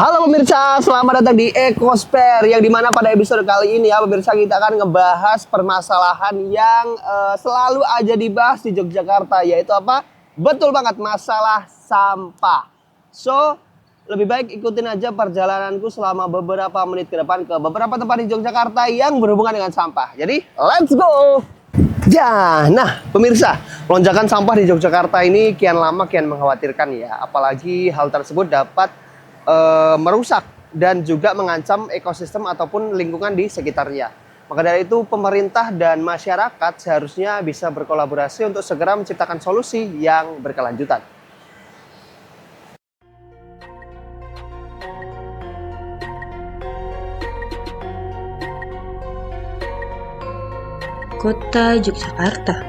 Halo pemirsa, selamat datang di Ecosphere yang dimana pada episode kali ini ya pemirsa kita akan ngebahas permasalahan yang selalu aja dibahas di Yogyakarta, yaitu apa? Betul banget, masalah sampah. So, lebih baik ikutin aja perjalananku selama beberapa menit ke depan ke beberapa tempat di Yogyakarta yang berhubungan dengan sampah. Jadi, let's go! Ya, nah pemirsa, lonjakan sampah di Yogyakarta ini kian lama kian mengkhawatirkan ya. Apalagi hal tersebut dapat merusak dan juga mengancam ekosistem ataupun lingkungan di sekitarnya. Maka dari itu pemerintah dan masyarakat seharusnya bisa berkolaborasi untuk segera menciptakan solusi yang berkelanjutan. Kota Yogyakarta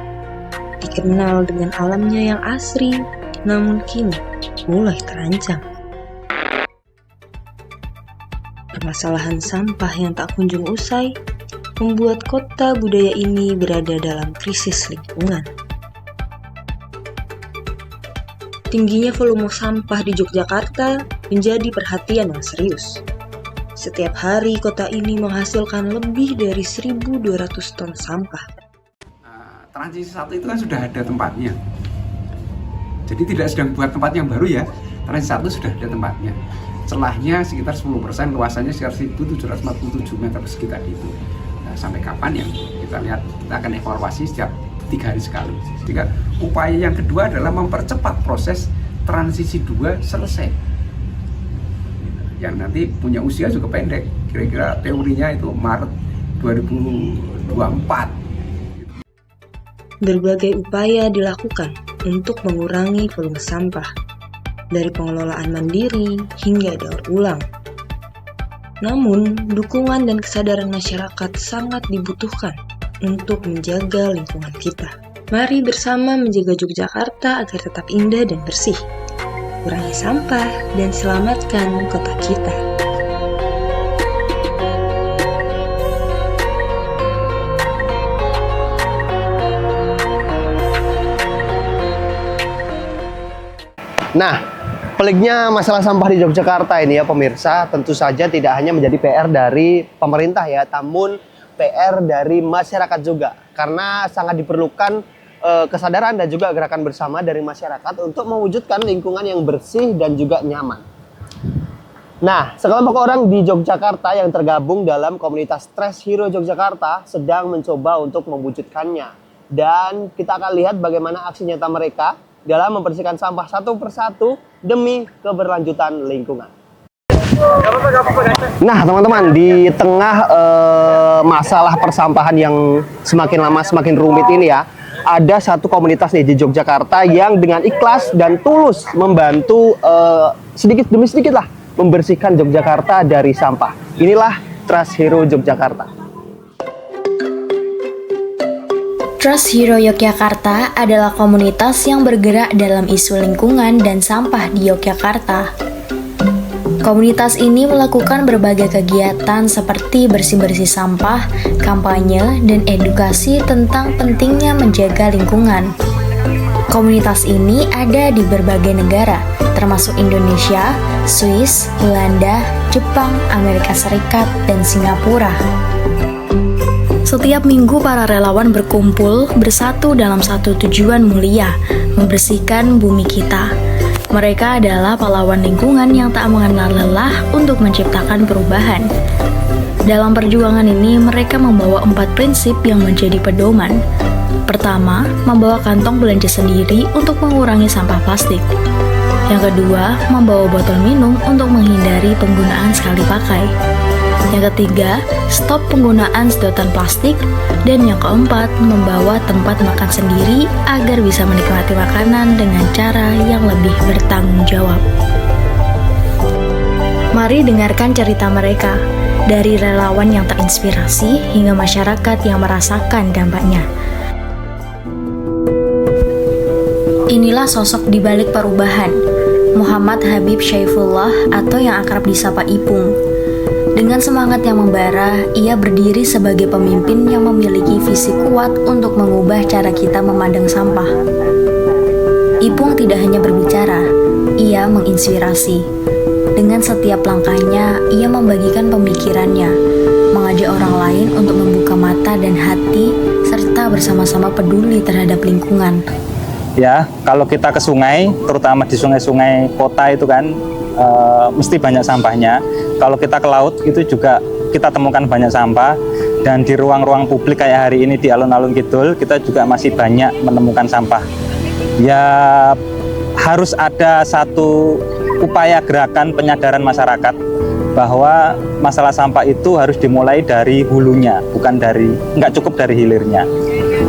dikenal dengan alamnya yang asri, namun kini mulai terancam. Permasalahan sampah yang tak kunjung usai membuat kota budaya ini berada dalam krisis lingkungan. Tingginya volume sampah di Yogyakarta menjadi perhatian yang serius. Setiap hari kota ini menghasilkan lebih dari 1.200 ton sampah. Transisi 1 itu kan sudah ada tempatnya. Jadi tidak sedang buat tempat yang baru ya. Transisi 1 sudah ada tempatnya. Celahnya sekitar 10%, luasannya sekitar 1.747 meter persegi tadi itu. Nah, sampai kapan ya? Kita lihat, kita akan evaluasi setiap 3 hari sekali. Jadi upaya yang kedua adalah mempercepat proses transisi 2 selesai. Yang nanti punya usia juga pendek. Kira-kira teorinya itu Maret 2024. Berbagai upaya dilakukan untuk mengurangi volume sampah, dari pengelolaan mandiri hingga daur ulang. Namun, dukungan dan kesadaran masyarakat sangat dibutuhkan untuk menjaga lingkungan kita. Mari bersama menjaga Yogyakarta agar tetap indah dan bersih. Kurangi sampah dan selamatkan kota kita. Nah, peliknya masalah sampah di Yogyakarta ini ya pemirsa, tentu saja tidak hanya menjadi PR dari pemerintah ya, namun PR dari masyarakat juga. Karena sangat diperlukan kesadaran dan juga gerakan bersama dari masyarakat untuk mewujudkan lingkungan yang bersih dan juga nyaman. Nah, sekelompok orang di Yogyakarta yang tergabung dalam komunitas Trash Hero Yogyakarta sedang mencoba untuk mewujudkannya. Dan kita akan lihat bagaimana aksi nyata mereka dalam membersihkan sampah satu persatu demi keberlanjutan lingkungan. Nah teman-teman, di tengah masalah persampahan yang semakin lama semakin rumit ini ya, ada satu komunitas nih di Yogyakarta yang dengan ikhlas dan tulus membantu sedikit demi sedikit lah membersihkan Yogyakarta dari sampah. Inilah Trash Hero Yogyakarta. Trash Hero Yogyakarta adalah komunitas yang bergerak dalam isu lingkungan dan sampah di Yogyakarta. Komunitas ini melakukan berbagai kegiatan seperti bersih-bersih sampah, kampanye, dan edukasi tentang pentingnya menjaga lingkungan. Komunitas ini ada di berbagai negara, termasuk Indonesia, Swiss, Belanda, Jepang, Amerika Serikat, dan Singapura. Setiap minggu para relawan berkumpul bersatu dalam satu tujuan mulia, membersihkan bumi kita. Mereka adalah pahlawan lingkungan yang tak mengenal lelah untuk menciptakan perubahan. Dalam perjuangan ini mereka membawa 4 prinsip yang menjadi pedoman. Pertama, membawa kantong belanja sendiri untuk mengurangi sampah plastik. Yang kedua, membawa botol minum untuk menghindari penggunaan sekali pakai. Yang ketiga, stop penggunaan sedotan plastik. Dan yang keempat, membawa tempat makan sendiri agar bisa menikmati makanan dengan cara yang lebih bertanggung jawab. Mari dengarkan cerita mereka, dari relawan yang terinspirasi hingga masyarakat yang merasakan dampaknya. Inilah sosok di balik perubahan, Muhammad Habib Syaifullah atau yang akrab disapa Ipung. Dengan semangat yang membara, ia berdiri sebagai pemimpin yang memiliki visi kuat untuk mengubah cara kita memandang sampah. Ipung tidak hanya berbicara, ia menginspirasi. Dengan setiap langkahnya, ia membagikan pemikirannya, mengajak orang lain untuk membuka mata dan hati, serta bersama-sama peduli terhadap lingkungan. Ya, kalau kita ke sungai, terutama di sungai-sungai kota itu kan mesti banyak sampahnya. Kalau kita ke laut itu juga kita temukan banyak sampah. Dan di ruang-ruang publik kayak hari ini di alun-alun Kidul, kita juga masih banyak menemukan sampah. Ya, harus ada satu upaya gerakan penyadaran masyarakat bahwa masalah sampah itu harus dimulai dari hulunya, nggak cukup dari hilirnya.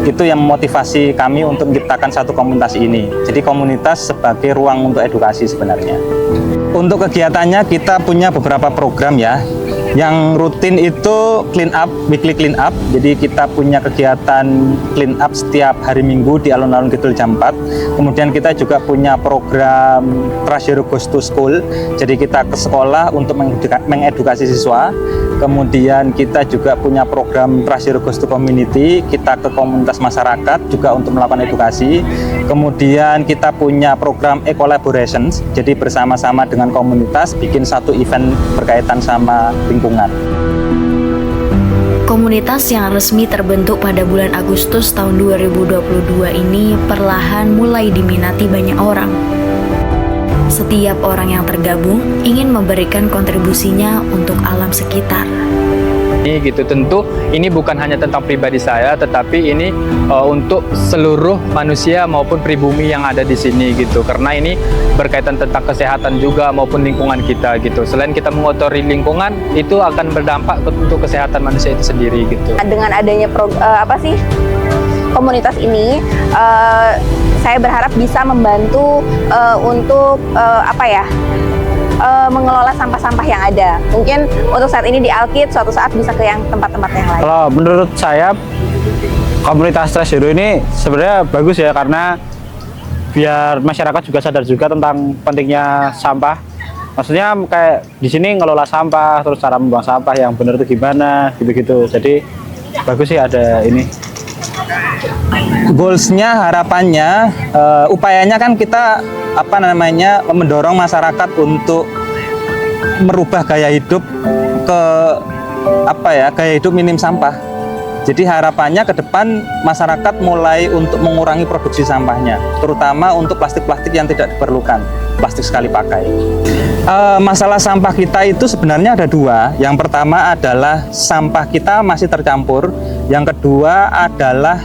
Itu yang memotivasi kami untuk menciptakan satu komunitas ini. Jadi komunitas sebagai ruang untuk edukasi sebenarnya. Untuk kegiatannya kita punya beberapa program ya. Yang rutin itu clean up, weekly clean up. Jadi kita punya kegiatan clean up setiap hari Minggu di alun-alun Kidul jam 4. Kemudian kita juga punya program Trust Your Goes to School. Jadi kita ke sekolah untuk mengedukasi siswa. Kemudian kita juga punya program Trust Your Goes to Community. Kita ke komunitas masyarakat juga untuk melakukan edukasi. Kemudian kita punya program e-collaborations. Jadi bersama-sama dengan komunitas bikin satu event berkaitan sama lingkungan. Komunitas yang resmi terbentuk pada bulan Agustus tahun 2022 ini perlahan mulai diminati banyak orang. Setiap orang yang tergabung ingin memberikan kontribusinya untuk alam sekitar. Gitu, tentu ini bukan hanya tentang pribadi saya, tetapi ini untuk seluruh manusia maupun pribumi yang ada di sini gitu. Karena ini berkaitan tentang kesehatan juga maupun lingkungan kita gitu. Selain kita mengotori lingkungan, itu akan berdampak untuk kesehatan manusia itu sendiri gitu. Dengan adanya komunitas ini, saya berharap bisa membantu untuk mengelola sampah-sampah yang ada. Mungkin untuk saat ini di Alkit, suatu saat bisa ke yang tempat-tempat yang lain. Kalau menurut saya, komunitas Trust Zero ini sebenarnya bagus ya, karena biar masyarakat juga sadar juga tentang pentingnya sampah. Maksudnya kayak di sini ngelola sampah, terus cara membuang sampah yang benar itu gimana, gitu-gitu. Jadi bagus sih ada ini. Goalsnya, harapannya, upayanya kan kita mendorong masyarakat untuk merubah gaya hidup ke gaya hidup minim sampah. Jadi harapannya ke depan masyarakat mulai untuk mengurangi produksi sampahnya, terutama untuk plastik-plastik yang tidak diperlukan, plastik sekali pakai. Masalah sampah kita itu sebenarnya ada dua. Yang pertama adalah sampah kita masih tercampur. Yang kedua adalah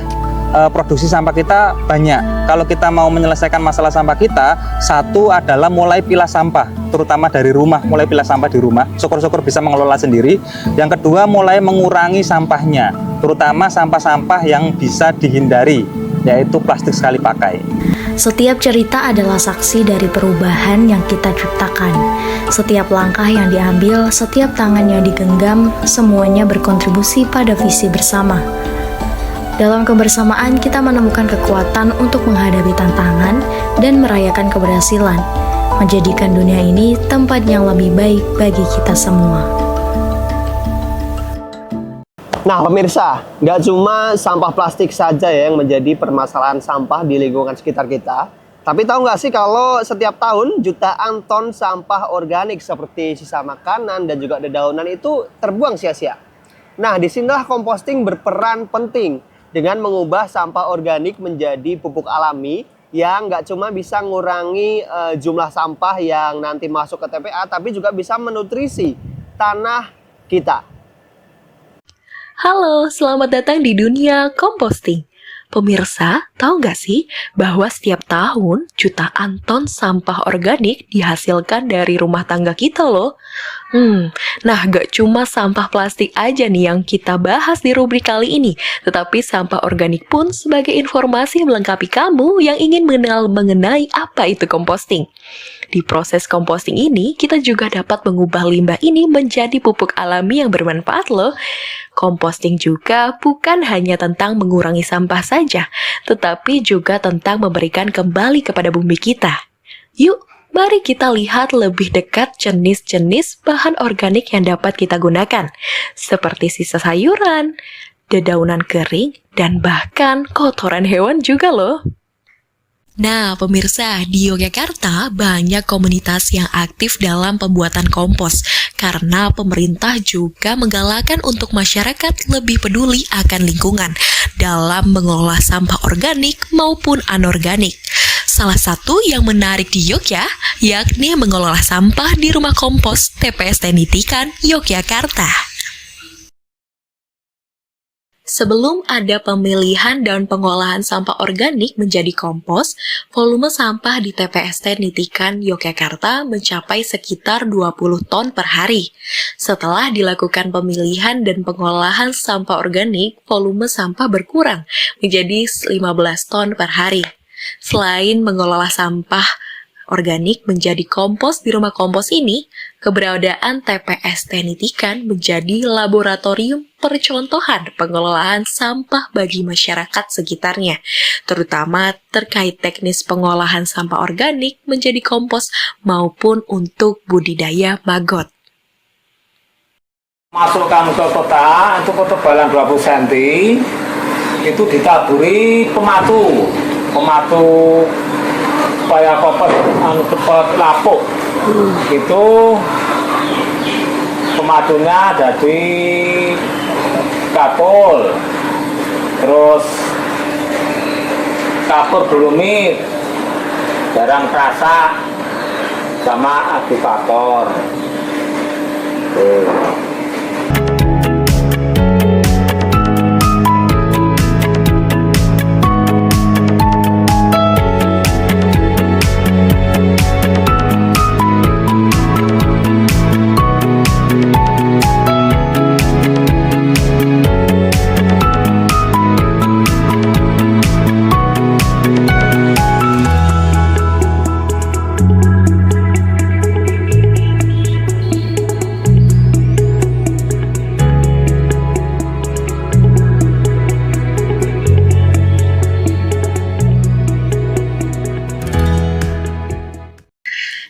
produksi sampah kita banyak. Kalau kita mau menyelesaikan masalah sampah kita, satu adalah mulai pilah sampah, terutama dari rumah, mulai pilah sampah di rumah. Syukur-syukur bisa mengelola sendiri. Yang kedua, mulai mengurangi sampahnya, terutama sampah-sampah yang bisa dihindari, yaitu plastik sekali pakai. Setiap cerita adalah saksi dari perubahan yang kita ciptakan. Setiap langkah yang diambil, setiap tangan yang digenggam, semuanya berkontribusi pada visi bersama. Dalam kebersamaan, kita menemukan kekuatan untuk menghadapi tantangan dan merayakan keberhasilan, menjadikan dunia ini tempat yang lebih baik bagi kita semua. Nah pemirsa, nggak cuma sampah plastik saja ya yang menjadi permasalahan sampah di lingkungan sekitar kita. Tapi tahu nggak sih kalau setiap tahun jutaan ton sampah organik seperti sisa makanan dan juga dedaunan itu terbuang sia-sia. Nah disinilah komposting berperan penting dengan mengubah sampah organik menjadi pupuk alami yang nggak cuma bisa ngurangi jumlah sampah yang nanti masuk ke TPA, tapi juga bisa menutrisi tanah kita. Halo, selamat datang di dunia komposting. Pemirsa, tahu nggak sih bahwa setiap tahun jutaan ton sampah organik dihasilkan dari rumah tangga kita loh? Nah nggak cuma sampah plastik aja nih yang kita bahas di rubrik kali ini, tetapi sampah organik pun sebagai informasi melengkapi kamu yang ingin mengenal mengenai apa itu komposting. Di proses komposting ini, kita juga dapat mengubah limbah ini menjadi pupuk alami yang bermanfaat loh. Komposting juga bukan hanya tentang mengurangi sampah saja, tetapi juga tentang memberikan kembali kepada bumi kita. Yuk, mari kita lihat lebih dekat jenis-jenis bahan organik yang dapat kita gunakan, seperti sisa sayuran, dedaunan kering, dan bahkan kotoran hewan juga loh. Nah, pemirsa, di Yogyakarta banyak komunitas yang aktif dalam pembuatan kompos karena pemerintah juga menggalakkan untuk masyarakat lebih peduli akan lingkungan dalam mengelola sampah organik maupun anorganik. Salah satu yang menarik di Yogyakarta yakni mengelola sampah di rumah kompos TPST Nitikan, Yogyakarta. Sebelum ada pemilihan dan pengolahan sampah organik menjadi kompos, volume sampah di TPST Nitikan, Yogyakarta mencapai sekitar 20 ton per hari. Setelah dilakukan pemilihan dan pengolahan sampah organik, volume sampah berkurang menjadi 15 ton per hari. Selain mengelola sampah organik menjadi kompos di rumah kompos ini, keberadaan TPST Nitikan menjadi laboratorium percontohan pengelolaan sampah bagi masyarakat sekitarnya, terutama terkait teknis pengolahan sampah organik menjadi kompos maupun untuk budidaya maggot. Masukkan ke kotak, itu ketebalan 20 cm, itu ditaburi pematu supaya cepat lapuk. Itu pematunya jadi kapur, terus kapur dolomit, jarang perasa, sama agregator.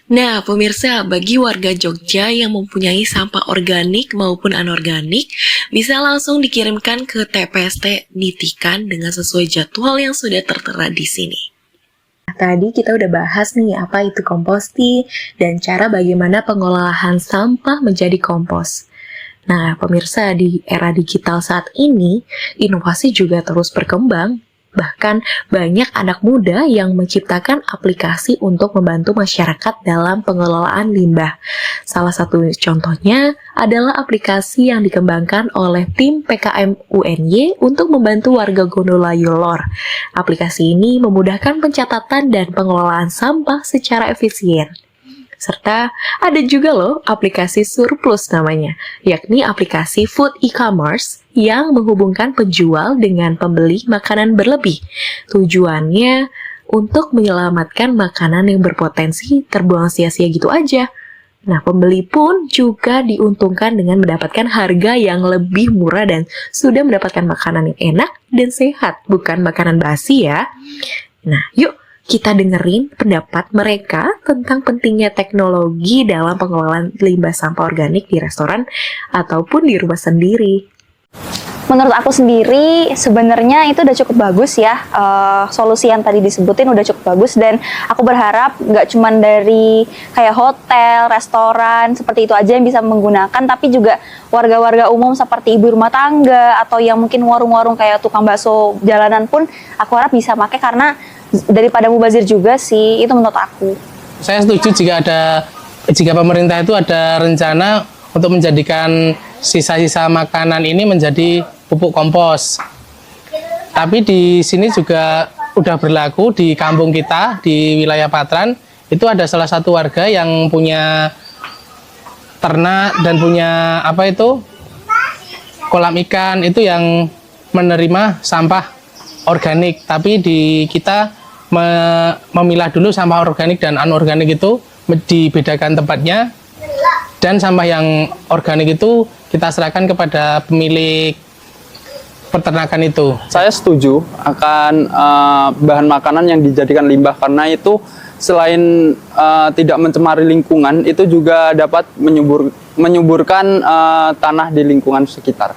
Nah, pemirsa, bagi warga Jogja yang mempunyai sampah organik maupun anorganik, bisa langsung dikirimkan ke TPST Nitikan dengan sesuai jadwal yang sudah tertera di sini. Tadi kita udah bahas nih apa itu composting dan cara bagaimana pengolahan sampah menjadi kompos. Nah, pemirsa, di era digital saat ini, inovasi juga terus berkembang. Bahkan banyak anak muda yang menciptakan aplikasi untuk membantu masyarakat dalam pengelolaan limbah. Salah satu contohnya adalah aplikasi yang dikembangkan oleh tim PKM UNY untuk membantu warga Gondolayu Lor. Aplikasi ini memudahkan pencatatan dan pengelolaan sampah secara efisien. Serta ada juga loh aplikasi Surplus namanya, yakni aplikasi food e-commerce yang menghubungkan penjual dengan pembeli makanan berlebih. Tujuannya untuk menyelamatkan makanan yang berpotensi terbuang sia-sia gitu aja. Nah, pembeli pun juga diuntungkan dengan mendapatkan harga yang lebih murah dan sudah mendapatkan makanan yang enak dan sehat, bukan makanan basi ya. Nah, yuk kita dengerin pendapat mereka tentang pentingnya teknologi dalam pengelolaan limbah sampah organik di restoran ataupun di rumah sendiri. Menurut aku sendiri sebenarnya itu udah cukup bagus ya, solusi yang tadi disebutin udah cukup bagus, dan aku berharap nggak cuma dari kayak hotel, restoran seperti itu aja yang bisa menggunakan, tapi juga warga-warga umum seperti ibu rumah tangga atau yang mungkin warung-warung kayak tukang bakso jalanan pun aku harap bisa pakai, karena daripada mubazir juga sih, itu menurut aku. Saya setuju jika pemerintah itu ada rencana untuk menjadikan sisa-sisa makanan ini menjadi pupuk kompos. Tapi di sini juga udah berlaku di kampung kita di wilayah Patran, itu ada salah satu warga yang punya ternak dan punya kolam ikan itu yang menerima sampah organik. Tapi kita memilah dulu sampah organik dan anorganik itu dibedakan tempatnya, dan sampah yang organik itu kita serahkan kepada pemilik peternakan itu. Saya setuju akan bahan makanan yang dijadikan limbah, karena itu selain tidak mencemari lingkungan, itu juga dapat menyuburkan tanah di lingkungan sekitar.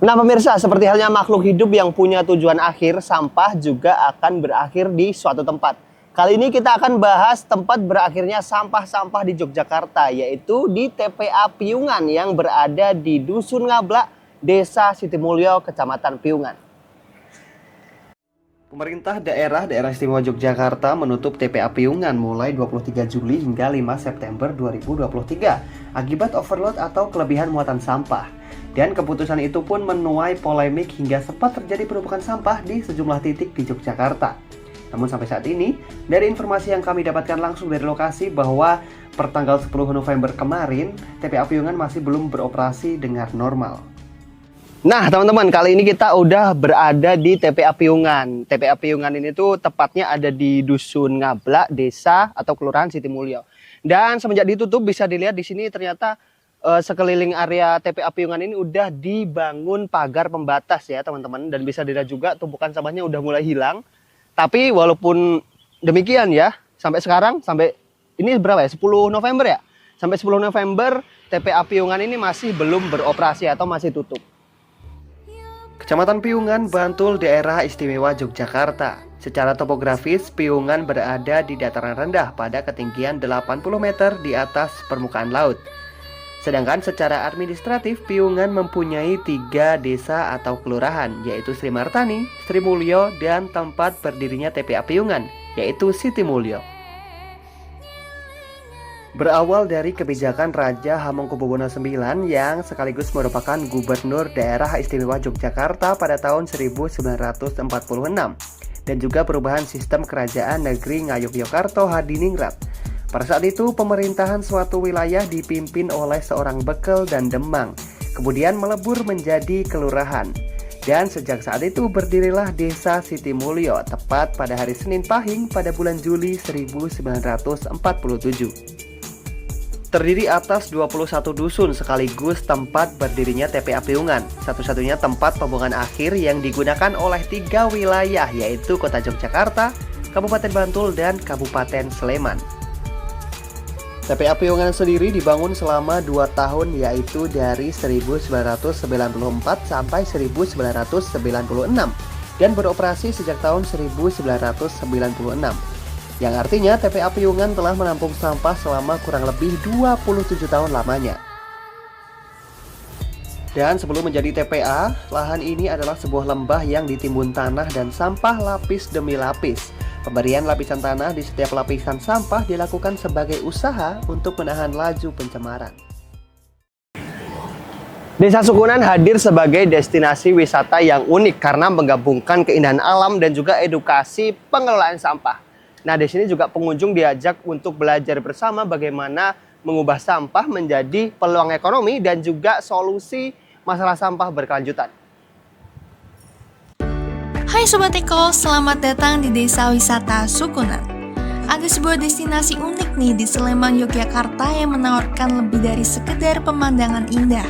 Nah pemirsa, seperti halnya makhluk hidup yang punya tujuan akhir, sampah juga akan berakhir di suatu tempat. Kali ini kita akan bahas tempat berakhirnya sampah-sampah di Yogyakarta, yaitu di TPA Piungan yang berada di Dusun Ngablak, Desa Sitimulyo, Kecamatan Piungan. Pemerintah daerah Istimewa Yogyakarta menutup TPA Piungan mulai 23 Juli hingga 5 September 2023 akibat overload atau kelebihan muatan sampah. Dan keputusan itu pun menuai polemik hingga sempat terjadi penumpukan sampah di sejumlah titik di Yogyakarta. Namun sampai saat ini, dari informasi yang kami dapatkan langsung dari lokasi bahwa pertanggal 10 November kemarin, TPA Piungan masih belum beroperasi dengan normal. Nah teman-teman, kali ini kita udah berada di TPA Piungan. TPA Piungan ini tuh tepatnya ada di Dusun Ngablak, Desa atau Kelurahan Sitimulyo. Dan semenjak ditutup bisa dilihat di sini ternyata sekeliling area TPA Piungan ini udah dibangun pagar pembatas ya teman-teman. Dan bisa dilihat juga tumpukan sampahnya udah mulai hilang. Tapi walaupun demikian ya, sampai sekarang, sampai ini berapa ya? 10 November ya? Sampai 10 November TPA Piungan ini masih belum beroperasi atau masih tutup. Kecamatan Piungan, Bantul, daerah istimewa Yogyakarta. Secara topografis, Piungan berada di dataran rendah pada ketinggian 80 meter di atas permukaan laut. Sedangkan secara administratif, Piungan mempunyai 3 desa atau kelurahan, yaitu Sri Martani, Sri Mulyo, dan tempat berdirinya TPA Piungan, yaitu Sitimulyo. Berawal dari kebijakan Raja Hamengkubuwono IX yang sekaligus merupakan gubernur daerah istimewa Yogyakarta pada tahun 1946, dan juga perubahan sistem kerajaan negeri Ngayogyakarta Hadiningrat. Pada saat itu, pemerintahan suatu wilayah dipimpin oleh seorang bekel dan demang, kemudian melebur menjadi kelurahan. Dan sejak saat itu berdirilah Desa Sitimulyo, tepat pada hari Senin Pahing pada bulan Juli 1947. Terdiri atas 21 dusun sekaligus tempat berdirinya TPA Piungan, satu-satunya tempat pembuangan akhir yang digunakan oleh 3 wilayah, yaitu Kota Yogyakarta, Kabupaten Bantul, dan Kabupaten Sleman. TPA Piungan sendiri dibangun selama 2 tahun, yaitu dari 1994 sampai 1996 dan beroperasi sejak tahun 1996. Yang artinya TPA Piungan telah menampung sampah selama kurang lebih 27 tahun lamanya. Dan sebelum menjadi TPA, lahan ini adalah sebuah lembah yang ditimbun tanah dan sampah lapis demi lapis. Pemberian lapisan tanah di setiap lapisan sampah dilakukan sebagai usaha untuk menahan laju pencemaran. Desa Sukunan hadir sebagai destinasi wisata yang unik karena menggabungkan keindahan alam dan juga edukasi pengelolaan sampah. Nah, di sini juga pengunjung diajak untuk belajar bersama bagaimana mengubah sampah menjadi peluang ekonomi dan juga solusi masalah sampah berkelanjutan. Hai Sobat Eko, selamat datang di Desa Wisata Sukunan. Ada sebuah destinasi unik nih di Sleman, Yogyakarta yang menawarkan lebih dari sekedar pemandangan indah.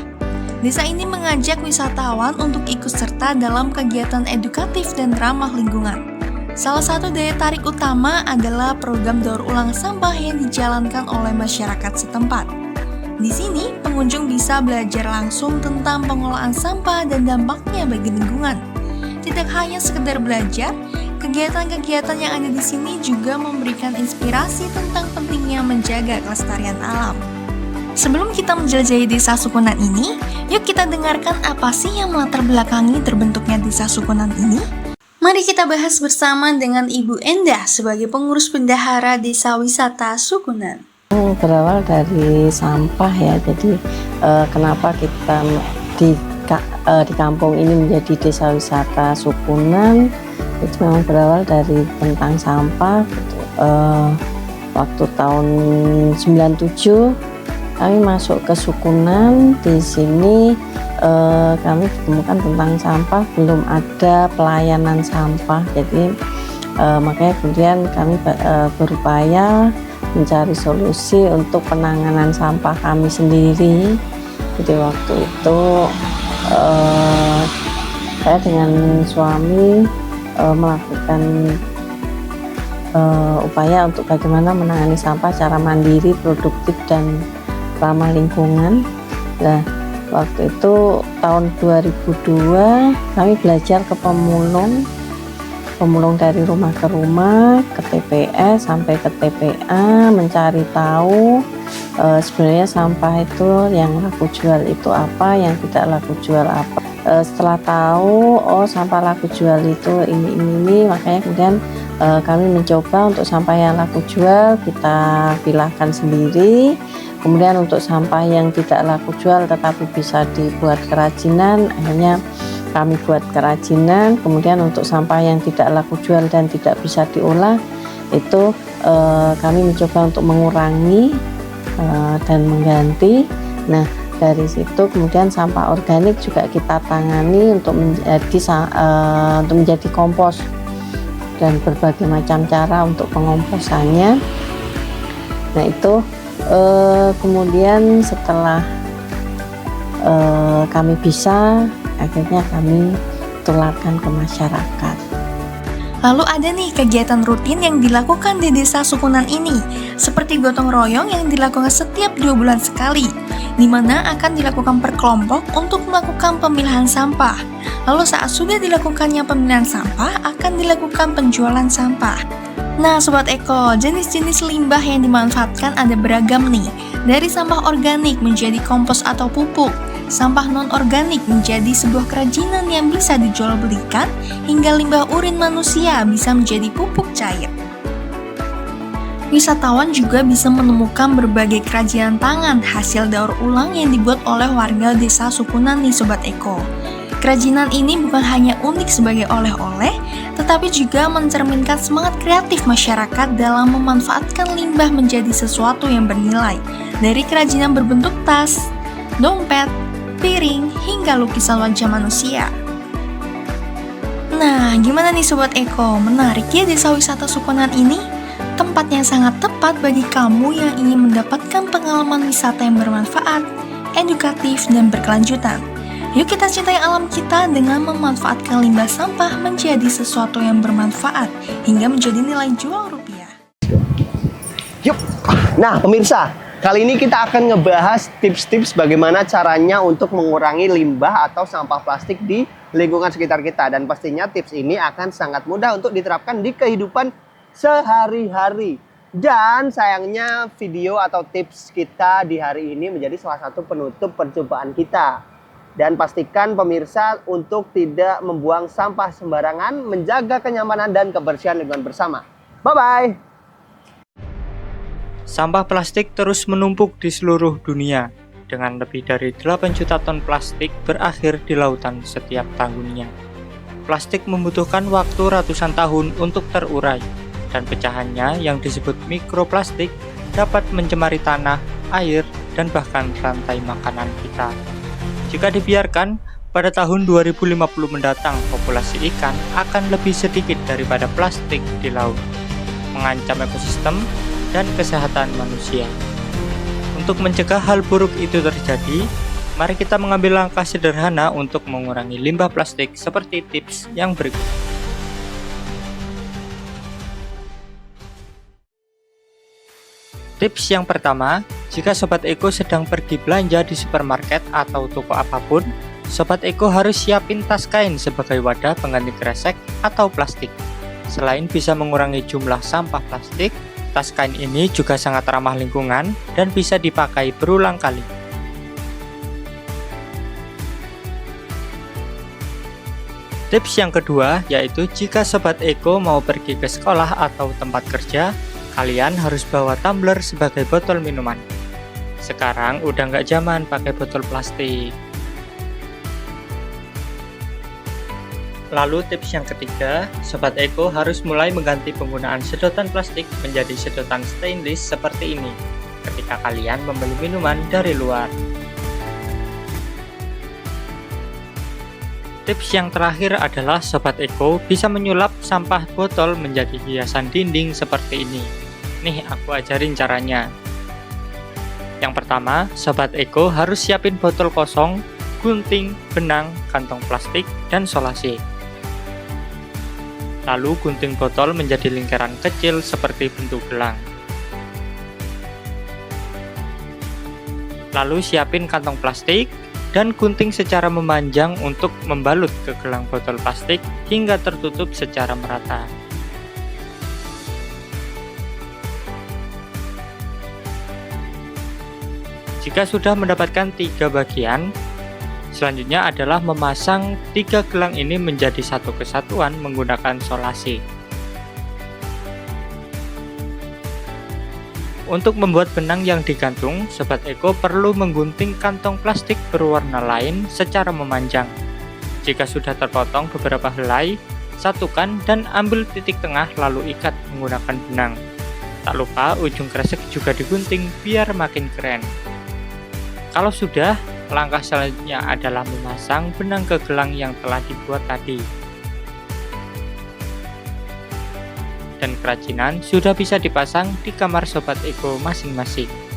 Desa ini mengajak wisatawan untuk ikut serta dalam kegiatan edukatif dan ramah lingkungan. Salah satu daya tarik utama adalah program daur ulang sampah yang dijalankan oleh masyarakat setempat. Di sini, pengunjung bisa belajar langsung tentang pengolahan sampah dan dampaknya bagi lingkungan. Tidak hanya sekedar belajar, kegiatan-kegiatan yang ada di sini juga memberikan inspirasi tentang pentingnya menjaga kelestarian alam. Sebelum kita menjelajahi Desa Sukunan ini, yuk kita dengarkan apa sih yang melatar belakangi terbentuknya Desa Sukunan ini. Mari kita bahas bersama dengan Ibu Endah sebagai pengurus bendahara Desa Wisata Sukunan. Berawal dari sampah ya, jadi kenapa kita di kampung ini menjadi Desa Wisata Sukunan, itu memang berawal dari tentang sampah. Waktu tahun 97 kami masuk ke Sukunan. Di sini kami ditemukan tentang sampah, belum ada pelayanan sampah, jadi makanya kemudian kami berupaya mencari solusi untuk penanganan sampah kami sendiri. Jadi waktu itu saya dengan suami melakukan upaya untuk bagaimana menangani sampah secara mandiri, produktif, dan ramah lingkungan. Nah, waktu itu tahun 2002 kami belajar ke pemulung dari rumah ke rumah, ke TPS sampai ke TPA, mencari tahu sebenarnya sampah itu yang laku jual itu apa, yang tidak laku jual apa. Setelah tahu, oh sampah laku jual itu ini, makanya kemudian kami mencoba untuk sampah yang laku jual kita pilahkan sendiri. Kemudian untuk sampah yang tidak laku jual tetapi bisa dibuat kerajinan, akhirnya kami buat kerajinan. Kemudian untuk sampah yang tidak laku jual dan tidak bisa diolah, itu kami mencoba untuk mengurangi dan mengganti. Nah, dari situ kemudian sampah organik juga kita tangani untuk menjadi kompos dan berbagai macam cara untuk pengomposannya. Nah, itu kemudian setelah kami bisa, akhirnya kami tularkan ke masyarakat. Lalu ada nih kegiatan rutin yang dilakukan di desa Sukunan ini, seperti gotong royong yang dilakukan setiap 2 bulan sekali, di mana akan dilakukan per kelompok untuk melakukan pemilahan sampah. Lalu saat sudah dilakukannya pemilihan sampah, akan dilakukan penjualan sampah. Nah Sobat Eko, jenis-jenis limbah yang dimanfaatkan ada beragam nih, dari sampah organik menjadi kompos atau pupuk, sampah non-organik menjadi sebuah kerajinan yang bisa dijual belikan, hingga limbah urin manusia bisa menjadi pupuk cair. Wisatawan juga bisa menemukan berbagai kerajinan tangan hasil daur ulang yang dibuat oleh warga desa Sukunan nih Sobat Eko. Kerajinan ini bukan hanya unik sebagai oleh-oleh, tetapi juga mencerminkan semangat kreatif masyarakat dalam memanfaatkan limbah menjadi sesuatu yang bernilai, dari kerajinan berbentuk tas, dompet, piring, hingga lukisan wajah manusia. Nah, gimana nih Sobat Eko? Menarik ya desa wisata Sukunan ini? Tempat yang sangat tepat bagi kamu yang ingin mendapatkan pengalaman wisata yang bermanfaat, edukatif, dan berkelanjutan. Yuk kita cintai alam kita dengan memanfaatkan limbah sampah menjadi sesuatu yang bermanfaat hingga menjadi nilai jual rupiah. Yuk. Nah, pemirsa, kali ini kita akan ngebahas tips-tips bagaimana caranya untuk mengurangi limbah atau sampah plastik di lingkungan sekitar kita. Dan pastinya tips ini akan sangat mudah untuk diterapkan di kehidupan sehari-hari. Dan sayangnya video atau tips kita di hari ini menjadi salah satu penutup perjumpaan kita. Dan pastikan pemirsa untuk tidak membuang sampah sembarangan, menjaga kenyamanan dan kebersihan lingkungan bersama. Bye-bye! Sampah plastik terus menumpuk di seluruh dunia, dengan lebih dari 8 juta ton plastik berakhir di lautan setiap tahunnya. Plastik membutuhkan waktu ratusan tahun untuk terurai, dan pecahannya yang disebut mikroplastik dapat mencemari tanah, air, dan bahkan rantai makanan kita. Jika dibiarkan, pada tahun 2050 mendatang populasi ikan akan lebih sedikit daripada plastik di laut, mengancam ekosistem dan kesehatan manusia. Untuk mencegah hal buruk itu terjadi, mari kita mengambil langkah sederhana untuk mengurangi limbah plastik seperti tips yang berikut. Tips yang pertama, jika Sobat Eko sedang pergi belanja di supermarket atau toko apapun, Sobat Eko harus siapin tas kain sebagai wadah pengganti kresek atau plastik. Selain bisa mengurangi jumlah sampah plastik, tas kain ini juga sangat ramah lingkungan dan bisa dipakai berulang kali. Tips yang kedua yaitu jika Sobat Eko mau pergi ke sekolah atau tempat kerja, kalian harus bawa tumbler sebagai botol minuman. Sekarang udah nggak zaman pakai botol plastik. Lalu tips yang ketiga, Sobat Eko harus mulai mengganti penggunaan sedotan plastik menjadi sedotan stainless seperti ini ketika kalian membeli minuman dari luar. Tips yang terakhir adalah Sobat Eko bisa menyulap sampah botol menjadi hiasan dinding seperti ini. Nih aku ajarin caranya. Yang pertama, Sobat Eko harus siapin botol kosong, gunting, benang, kantong plastik, dan solasi. Lalu gunting botol menjadi lingkaran kecil seperti bentuk gelang. Lalu siapin kantong plastik, dan gunting secara memanjang untuk membalut ke gelang botol plastik hingga tertutup secara merata. Jika sudah mendapatkan 3 bagian, selanjutnya adalah memasang 3 gelang ini menjadi satu kesatuan menggunakan solasi. Untuk membuat benang yang digantung, Sobat Eko perlu menggunting kantong plastik berwarna lain secara memanjang. Jika sudah terpotong beberapa helai, satukan dan ambil titik tengah lalu ikat menggunakan benang. Tak lupa ujung kresek juga digunting biar makin keren. Kalau sudah, langkah selanjutnya adalah memasang benang ke gelang yang telah dibuat tadi. Dan kerajinan sudah bisa dipasang di kamar Sobat Eko masing-masing.